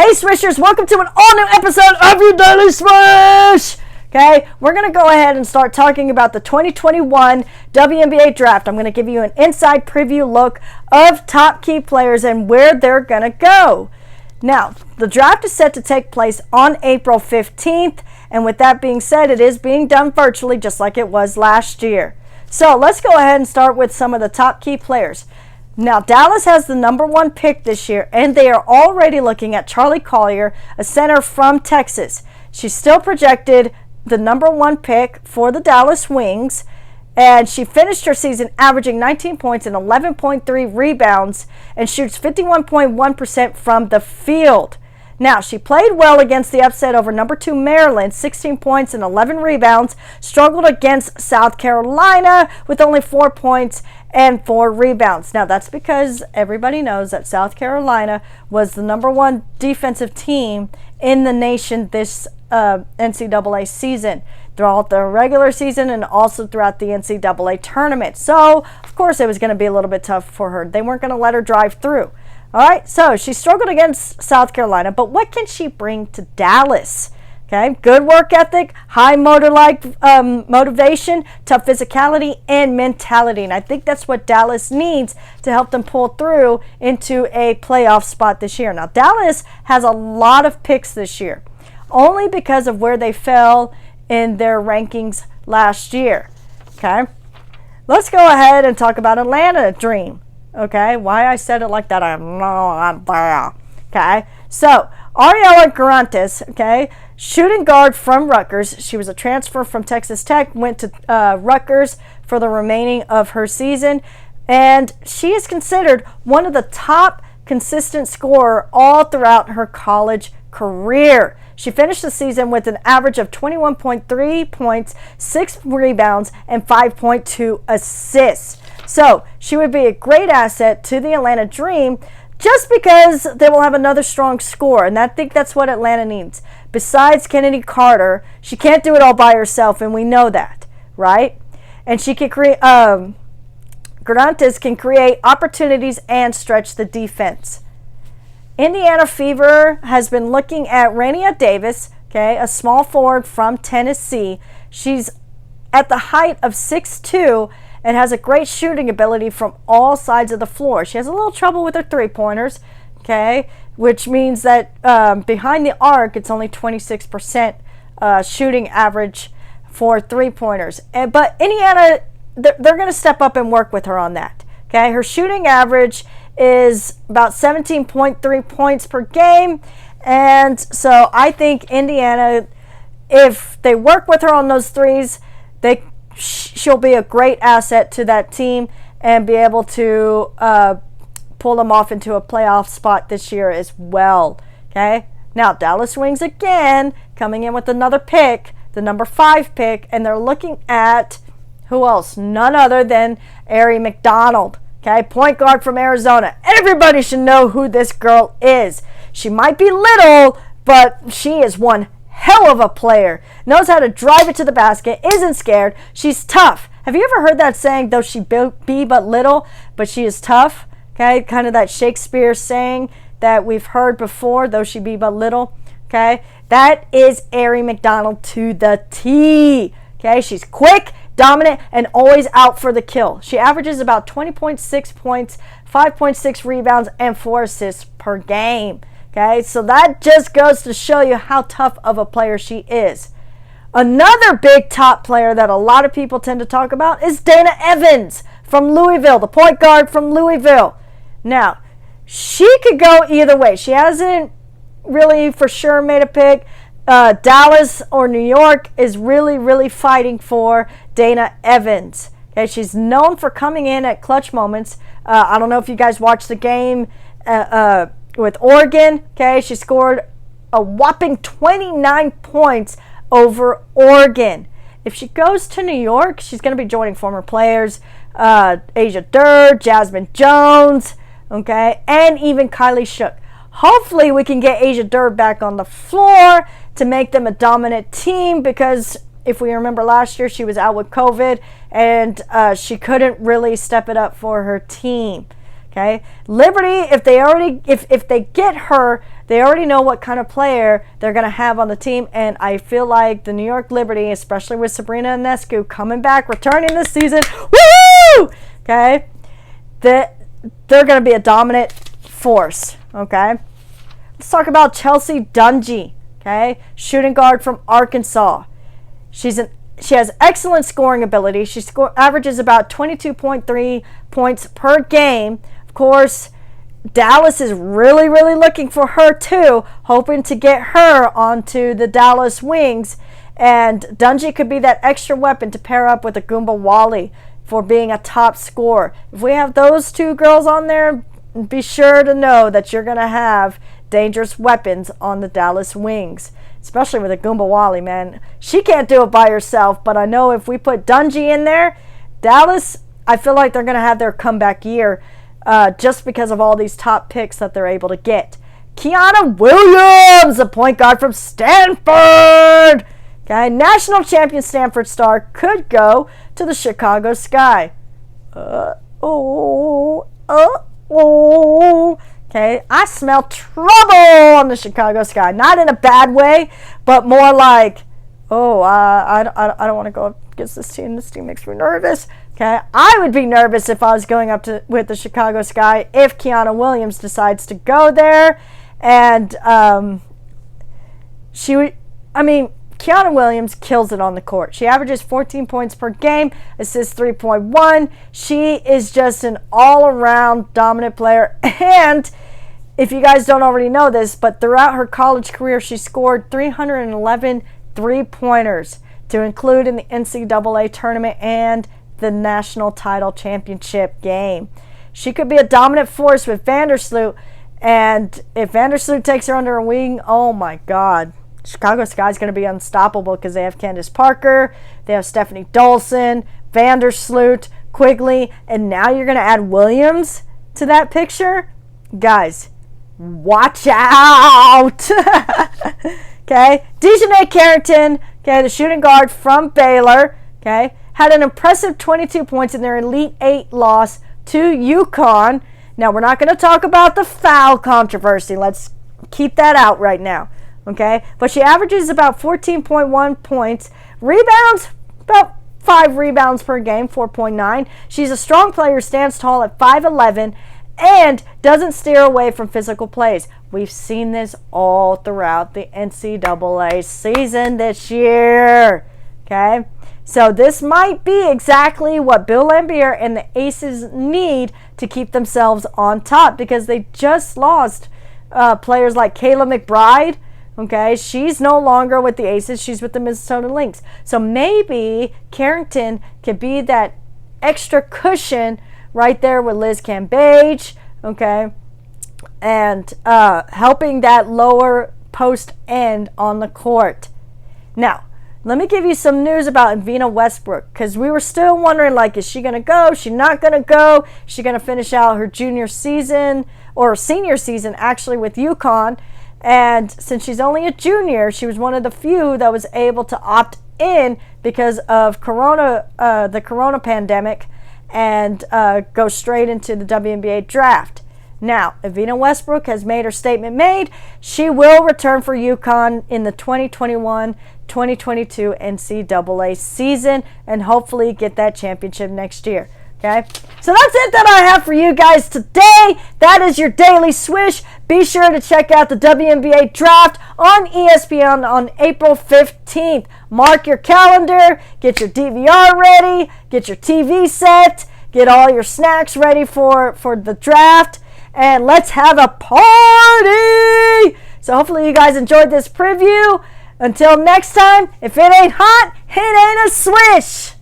Hey Swishers, welcome to an all-new episode of your Daily Swish! Okay, we're going to go ahead and start talking about the 2021 WNBA Draft. I'm going to give you an inside preview look of top key players and where they're going to go. Now, the draft is set to take place on April 15th, and with that being said, it is being done virtually just like it was last year. So let's go ahead and start with some of the top key players. Now, Dallas has the number one pick this year, and they are already looking at Charlie Collier, a center from Texas. She's still projected the number one pick for the Dallas Wings, and she finished her season averaging 19 points and 11.3 rebounds and shoots 51.1% from the field. Now, she played well against the upset over number 2 Maryland, 16 points and 11 rebounds, struggled against South Carolina with only 4 points and 4 rebounds. Now, that's because everybody knows that South Carolina was the number one defensive team in the nation this NCAA season, throughout the regular season and also throughout the NCAA tournament. So, of course, it was going to be a little bit tough for her. They weren't going to let her drive through. All right, so she struggled against South Carolina, but what can she bring to Dallas? Okay, good work ethic, high motivation, tough physicality, and mentality. And I think that's what Dallas needs to help them pull through into a playoff spot this year. Now, Dallas has a lot of picks this year, only because of where they fell in their rankings last year. Okay, let's go ahead and talk about Atlanta Dream. Okay, why I said it like that, I don't know. Okay, so Ariela Garantes, okay, shooting guard from Rutgers. She was a transfer from Texas Tech, went to Rutgers for the remaining of her season, and she is considered one of the top consistent scorer all throughout her college career. She finished the season with an average of 21.3 points, 6 rebounds, and 5.2 assists. So she would be a great asset to the Atlanta Dream just because they will have another strong scorer, and I think that's what Atlanta needs. Besides Kennedy Carter, she can't do it all by herself, and we know that, right? And she can create, Garantes can create opportunities and stretch the defense. Indiana Fever has been looking at Rania Davis, okay, a small forward from Tennessee. She's at the height of 6'2", and has a great shooting ability from all sides of the floor. She has a little trouble with her three-pointers, okay, which means that behind the arc, it's only 26% shooting average for three-pointers. But Indiana, they're going to step up and work with her on that. Okay, her shooting average is about 17.3 points per game, and so I think Indiana, if they work with her on those threes, she'll be a great asset to that team and be able to pull them off into a playoff spot this year as well. Okay, now Dallas Wings again coming in with another pick, the number 5 pick, and they're looking at who else? None other than Aari McDonald. Okay, point guard from Arizona. Everybody should know who this girl is. She might be little, but she is one hell of a player. Knows how to drive it to the basket, isn't scared. She's tough. Have you ever heard that saying, though she be but little, but she is tough? Okay, kind of that Shakespeare saying that we've heard before, though she be but little. Okay, that is Aari McDonald to the T. Okay, she's quick, dominant, and always out for the kill. She averages about 20.6 points, 5.6 rebounds, and 4 assists per game. Okay, so that just goes to show you how tough of a player she is. Another big top player that a lot of people tend to talk about is Dana Evans from Louisville, the point guard from Louisville. Now, she could go either way. She hasn't really for sure made a pick. Dallas or New York is really fighting for Dana Evans. Okay, she's known for coming in at clutch moments. I don't know if you guys watched the game with Oregon. Okay, she scored a whopping 29 points over Oregon. If she goes to New York, she's going to be joining former players Asia Durr, Jasmine Jones, okay, and even Kylie Shook. Hopefully we can get Asia Durr back on the floor to make them a dominant team, because if we remember last year, she was out with COVID and she couldn't really step it up for her team. Okay, Liberty, if they get her, They already know what kind of player they're going to have on the team, and I feel like the New York Liberty, especially with Sabrina Ionescu coming back, returning this season, woo! Okay, they're going to be a dominant force. Okay, let's talk about Chelsea Dungey. Okay, shooting guard from Arkansas. She has excellent scoring ability. She averages about 22.3 points per game. Of course, Dallas is really, really looking for her too, hoping to get her onto the Dallas Wings. And Dungey could be that extra weapon to pair up with Agumba Wally for being a top scorer. If we have those two girls on there, be sure to know that you're going to have dangerous weapons on the Dallas Wings, especially with Agumba Wally, man. She can't do it by herself, but I know if we put Dungey in there, Dallas, I feel like they're going to have their comeback year just because of all these top picks that they're able to get. Kiana Williams, a point guard from Stanford. Okay, national champion Stanford star could go to the Chicago Sky. Okay, I smell trouble on the Chicago Sky. Not in a bad way, but more like, I don't want to go up against this team. This team makes me nervous. Okay, I would be nervous if I was going up with the Chicago Sky if Kiana Williams decides to go there. And Kiana Williams kills it on the court. She averages 14 points per game, assists 3.1. She is just an all-around dominant player. And if you guys don't already know this, but throughout her college career, she scored 311 three-pointers to include in the NCAA tournament and the national title championship game. She could be a dominant force with Vandersloot. And if Vandersloot takes her under her wing, oh my God. Chicago Sky is going to be unstoppable because they have Candace Parker, they have Stephanie Dolson, Vandersloot, Quigley, and now you're going to add Williams to that picture. Guys, watch out. Okay, Dejanay Carrington, okay, the shooting guard from Baylor, okay, had an impressive 22 points in their Elite Eight loss to UConn. Now, we're not going to talk about the foul controversy. Let's keep that out right now. Okay, but she averages about 14.1 points, rebounds, about 5 rebounds per game, 4.9. She's a strong player, stands tall at 5'11", and doesn't steer away from physical plays. We've seen this all throughout the NCAA season this year. Okay, so this might be exactly what Bill Laimbeer and the Aces need to keep themselves on top, because they just lost players like Kayla McBride. Okay, she's no longer with the Aces. She's with the Minnesota Lynx. So maybe Carrington could be that extra cushion right there with Liz Cambage, okay, and helping that lower post end on the court. Now, let me give you some news about Vina Westbrook, because we were still wondering, like, is she going to go? Is she not going to go? Is she going to finish out her junior season or senior season, actually, with UConn? And since she's only a junior, she was one of the few that was able to opt in because of the corona pandemic, and go straight into the WNBA Draft. Now, if Vina Westbrook has made her statement made, she will return for UConn in the 2021-2022 NCAA season and hopefully get that championship next year. Okay, so that's it that I have for you guys today. That is your daily swish. Be sure to check out the WNBA Draft on ESPN on April 15th. Mark your calendar, get your DVR ready, get your TV set, get all your snacks ready for the draft, and let's have a party. So hopefully you guys enjoyed this preview. Until next time, if it ain't hot, it ain't a swish.